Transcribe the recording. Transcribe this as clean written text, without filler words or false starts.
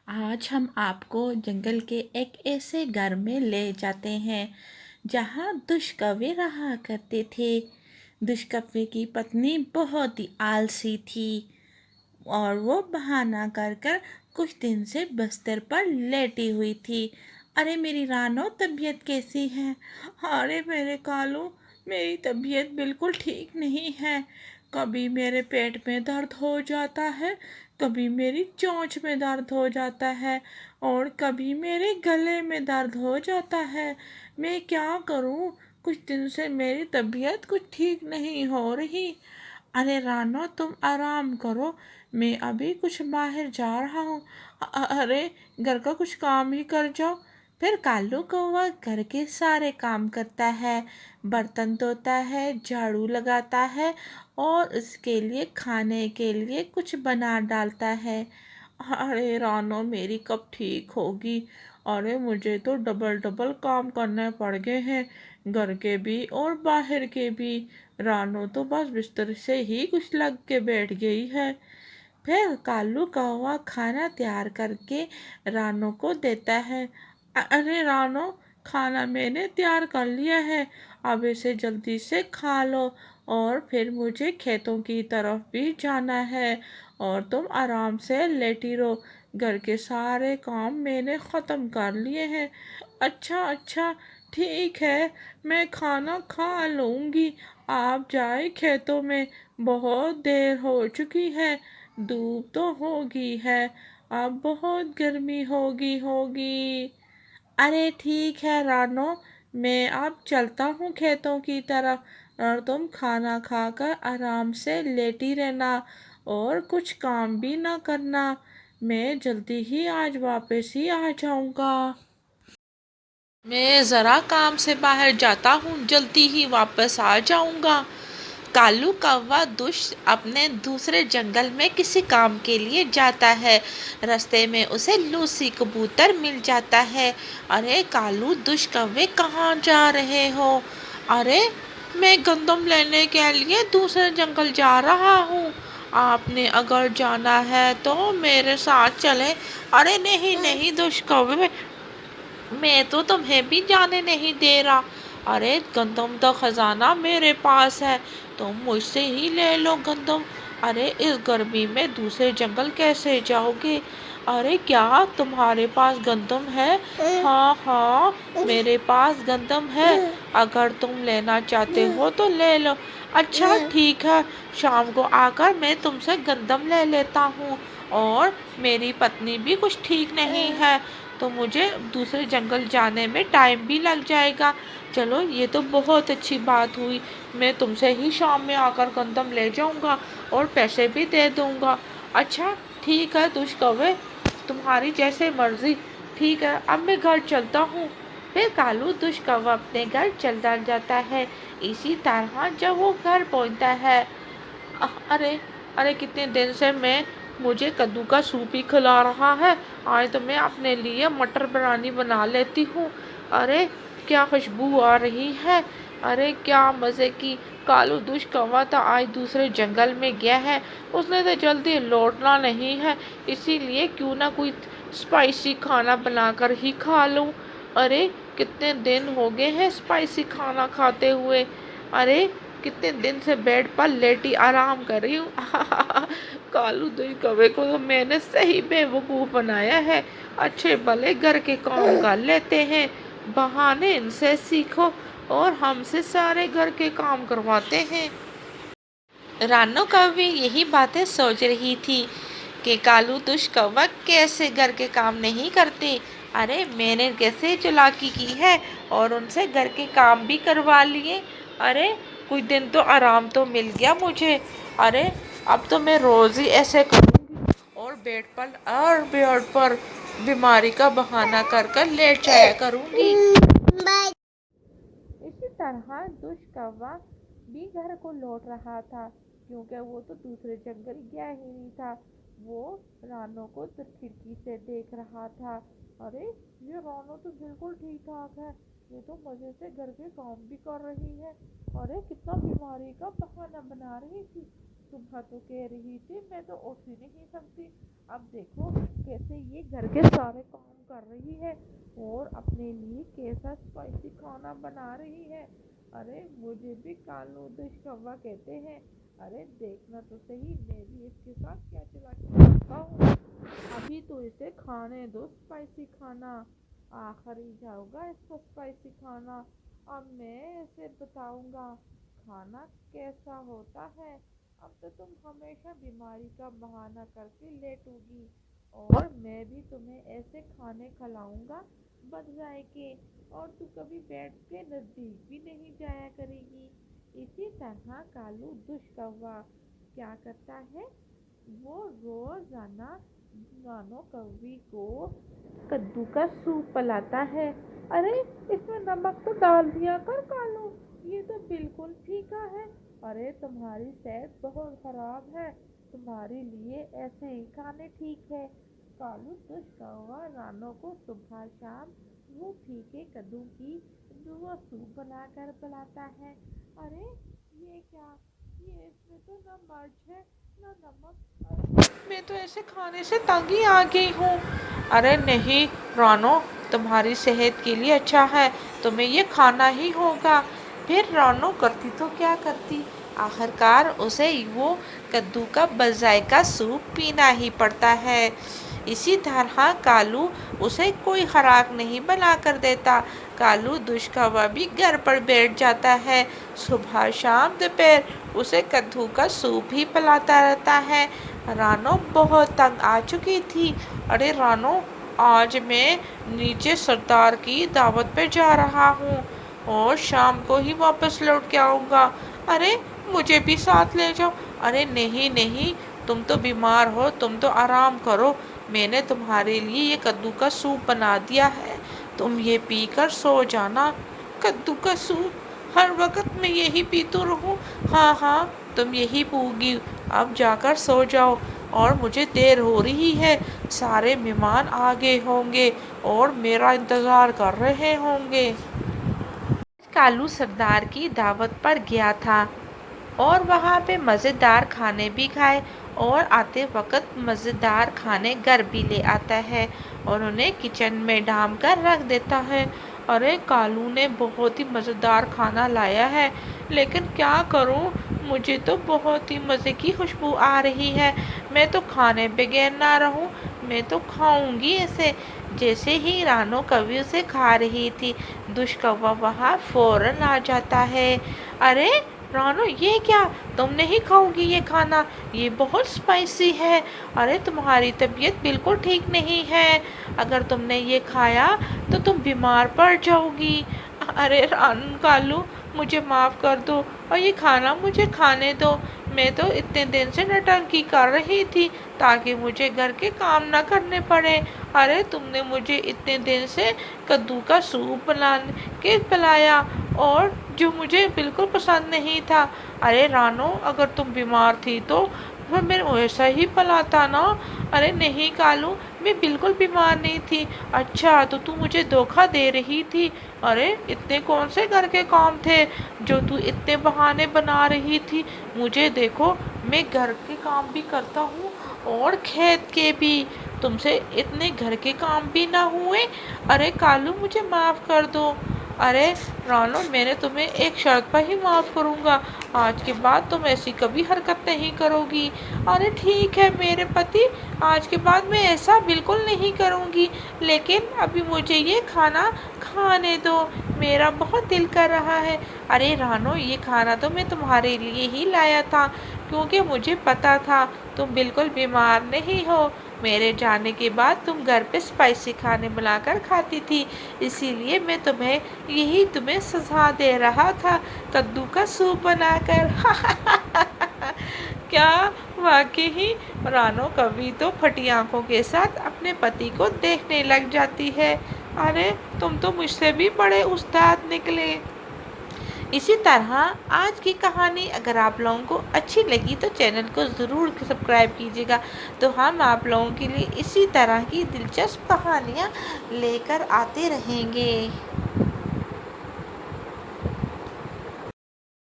आज हम आपको जंगल के एक ऐसे घर में ले जाते हैं जहाँ दुष्कवि रहा करते थे। दुष्कवि की पत्नी बहुत ही आलसी थी और वो बहाना कर कर कुछ दिन से बिस्तर पर लेटी हुई थी। अरे मेरी रानो, तबीयत कैसी है? अरे मेरे कालू, मेरी तबीयत बिल्कुल ठीक नहीं है। कभी मेरे पेट में दर्द हो जाता है, कभी मेरी चोंच में दर्द हो जाता है और कभी मेरे गले में दर्द हो जाता है। मैं क्या करूं? कुछ दिन से मेरी तबीयत कुछ ठीक नहीं हो रही। अरे रानो, तुम आराम करो, मैं अभी कुछ बाहर जा रहा हूँ। अरे घर का कुछ काम ही कर जाओ। फिर कालू कौवा घर के सारे काम करता है, बर्तन धोता है, झाड़ू लगाता है और उसके लिए खाने के लिए कुछ बना डालता है। अरे रानो, मेरी कब ठीक होगी? अरे मुझे तो डबल डबल काम करने पड़ गए हैं, घर के भी और बाहर के भी। रानो तो बस बिस्तर से ही कुछ लग के बैठ गई है। फिर कालू कौवा खाना तैयार करके रानो को देता है। अरे रानो, खाना मैंने तैयार कर लिया है, अब इसे जल्दी से खा लो और फिर मुझे खेतों की तरफ भी जाना है और तुम आराम से लेटी रहो। घर के सारे काम मैंने ख़त्म कर लिए हैं। अच्छा अच्छा, ठीक है, मैं खाना खा लूँगी। आप जाए खेतों में, बहुत देर हो चुकी है, धूप तो होगी है, अब बहुत गर्मी होगी। अरे ठीक है रानो, मैं अब चलता हूँ खेतों की तरफ और तुम खाना खाकर आराम से लेटी रहना और कुछ काम भी ना करना। मैं जल्दी ही आज वापस ही आ जाऊँगा। मैं ज़रा काम से बाहर जाता हूँ, जल्दी ही वापस आ जाऊँगा। कालू कौवा अपने दूसरे जंगल में किसी काम के लिए जाता है। रास्ते में उसे लूसी कबूतर मिल जाता है। अरे कालू, कौवे कहाँ जा रहे हो? अरे मैं गंदम लेने के लिए दूसरे जंगल जा रहा हूँ, आपने अगर जाना है तो मेरे साथ चले। अरे नहीं नहीं कौवे, मैं तो तुम्हें भी जाने नहीं दे रहा। अरे गंदम का खजाना मेरे पास है, तुम मुझसे ही ले लो गंदम। अरे इस गर्मी में दूसरे जंगल कैसे जाओगे? अरे क्या तुम्हारे पास गंदम है? हाँ हाँ, मेरे पास गंदम है, अगर तुम लेना चाहते हो तो ले लो। अच्छा ठीक है, शाम को आकर मैं तुमसे गंदम ले लेता हूँ। और मेरी पत्नी भी कुछ ठीक नहीं है, तो मुझे दूसरे जंगल जाने में टाइम भी लग जाएगा। चलो ये तो बहुत अच्छी बात हुई, मैं तुमसे ही शाम में आकर गंदम ले जाऊंगा और पैसे भी दे दूंगा। अच्छा ठीक है कौवे, तुम्हारी जैसे मर्जी। ठीक है, अब मैं घर चलता हूँ। फिर कालू कौवा अपने घर चलता जाता है। इसी तरह जब वो घर पहुँचता है, अरे अरे कितने दिन से मैं मुझे कद्दू का सूप ही खिला रहा है, आज तो मैं अपने लिए मटर बिरयानी बना लेती हूँ। अरे क्या खुशबू आ रही है, अरे क्या मज़े की। कालू कौवा तो आज दूसरे जंगल में गया है, उसने तो जल्दी लौटना नहीं है, इसीलिए क्यों ना कोई स्पाइसी खाना बनाकर ही खा लूँ। अरे कितने दिन हो गए हैं स्पाइसी खाना खाते हुए। अरे कितने दिन से बेड पर लेटी आराम कर रही हूँ। कालू कौवे को तो मैंने सही बेवकूफ़ बनाया है। अच्छे भले घर के काम कर लेते हैं, बहाने इनसे सीखो और हमसे सारे घर के काम करवाते हैं। रानो कौवी यही बातें सोच रही थी कि कालू कौवा कैसे घर के काम नहीं करते। अरे मैंने कैसे चालाकी की है और उनसे घर के काम भी करवा लिए। अरे कुछ दिन तो आराम तो मिल गया मुझे। अरे अब तो मैं रोज़ ही ऐसे करूँगी और बेड पर बीमारी का बहाना कर कर लेट जाया करूँगी। इसी तरह कौवा भी घर को लौट रहा था, क्योंकि वो तो दूसरे जंगल गया ही नहीं था। वो रानो को तो खिड़की से देख रहा था। अरे ये रानो तो बिल्कुल ठीक ठाक है, ये तो मजे से घर के काम भी कर रही है। अरे कितना बीमारी का बहाना बना रही थी। सुबह तो कह रही थी मैं तो उठ ही नहीं सकती, अब देखो कैसे ये घर के सारे काम कर रही है और अपने लिए कैसा स्पाइसी खाना बना रही है। अरे मुझे भी कालू दुष्कव्वा कहते हैं। अरे देखना तो सही, मैं भी इसके साथ क्या चला करता हूँ। अभी तो इसे खाने दो स्पाइसी खाना, आखिर ही जाऊंगा इसको स्पाइसी खाना। अब मैं इसे बताऊंगा खाना कैसा होता है। अब तो तुम हमेशा बीमारी का बहाना करके लेटोगी और मैं भी तुम्हें ऐसे खाने खिलाऊंगा बच जाए के, और तू कभी बेड के नजदीक भी नहीं जाया करेगी। इसी तरह कालू दुष्कव्वा क्या करता है, वो रोजाना नानो कौवी को कद्दू का सूप पिलाता है। अरे इसमें नमक तो डाल दिया कर कालू, ये तो बिल्कुल फीका है। अरे तुम्हारी सेहत बहुत खराब है, तुम्हारे लिए ऐसे ही खाने ठीक है। कालू दुष्कौवा रानो को सुबह शाम वो फीके कद्दू की वो सूप बनाकर पिलाता है। अरे ये क्या, ये इसमें तो ना मिर्च है ना नमक। मैं तो ऐसे खाने से तंग ही आ गई हूँ। अरे नहीं रानो, तुम्हारी सेहत के लिए अच्छा है, तुम्हें ये खाना ही होगा। फिर रानो करती तो क्या करती, आखिरकार उसे वो कद्दू का बजाय सूप पीना ही पड़ता है। इसी तरह कालू उसे कोई खुराक नहीं बना कर देता। कालू दुष्कवा भी घर पर बैठ जाता है, सुबह शाम दोपहर उसे कद्दू का सूप ही पिलाता रहता है। रानो बहुत तंग आ चुकी थी। अरे रानो, आज मैं नीचे सरदार की दावत पे जा रहा हूँ और शाम को ही वापस लौट के आऊँगा। अरे मुझे भी साथ ले जाओ। अरे नहीं नहीं, तुम तो बीमार हो, तुम तो आराम करो, मैंने तुम्हारे लिए ये कद्दू का सूप बना दिया है, तुम ये पी कर सो जाना। कद्दू का सूप, हर वक्त मैं यही पी तो रहूं। हाँ हाँ, तुम यही पोगी, अब जाकर सो जाओ, और मुझे देर हो रही है, सारे मेहमान आ गए होंगे और मेरा इंतज़ार कर रहे होंगे। कालू सरदार की दावत पर गया था और वहाँ पे मज़ेदार खाने भी खाए, और आते वक्त मज़ेदार खाने घर भी ले आता है और उन्हें किचन में डाल कर रख देता है। अरे कालू ने बहुत ही मज़ेदार खाना लाया है, लेकिन क्या करूं, मुझे तो बहुत ही मज़े की खुशबू आ रही है। मैं तो खाने बगैर ना रहूं, मैं तो खाऊंगी इसे। जैसे ही रानो कवि उसे खा रही थी, दुष्कव्वा वहाँ फौरन आ जाता है। अरे रानो, ये क्या, तुम नहीं खाओगी ये खाना, ये बहुत स्पाइसी है। अरे तुम्हारी तबीयत बिल्कुल ठीक नहीं है, अगर तुमने ये खाया तो तुम बीमार पड़ जाओगी। अरे रानू कालू, मुझे माफ़ कर दो और ये खाना मुझे खाने दो। मैं तो इतने दिन से नौटंकी कर रही थी ताकि मुझे घर के काम ना करने पड़े। अरे तुमने मुझे इतने दिन से कद्दू का सूप बना के पिलाया, और जो मुझे बिल्कुल पसंद नहीं था। अरे रानो, अगर तुम बीमार थी तो फिर मैं वैसा ही पिलाता ना। अरे नहीं कालू, मैं बिल्कुल बीमार नहीं थी। अच्छा तो तू मुझे धोखा दे रही थी। अरे इतने कौन से घर के काम थे जो तू इतने बहाने बना रही थी। मुझे देखो, मैं घर के काम भी करता हूँ और खेत के भी, तुमसे इतने घर के काम भी ना हुए। अरे कालू, मुझे माफ़ कर दो। अरे रानो, मैंने तुम्हें एक शर्त पर ही माफ़ करूँगा, आज के बाद तुम ऐसी कभी हरकत नहीं करोगी। अरे ठीक है मेरे पति, आज के बाद मैं ऐसा बिल्कुल नहीं करूँगी, लेकिन अभी मुझे ये खाना खाने दो, मेरा बहुत दिल कर रहा है। अरे रानो, ये खाना तो मैं तुम्हारे लिए ही लाया था, क्योंकि मुझे पता था तुम बिल्कुल बीमार नहीं हो। मेरे जाने के बाद तुम घर पे स्पाइसी खाने बनाकर खाती थी, इसीलिए मैं तुम्हें सजा दे रहा था, कद्दू का सूप बनाकर। क्या, वाकई ही रानो कभी तो फटी आंखों के साथ अपने पति को देखने लग जाती है। अरे तुम तो मुझसे भी बड़े उस्ताद निकले। इसी तरह आज की कहानी अगर आप लोगों को अच्छी लगी तो चैनल को ज़रूर सब्सक्राइब कीजिएगा, तो हम आप लोगों के लिए इसी तरह की दिलचस्प कहानियाँ लेकर आते रहेंगे।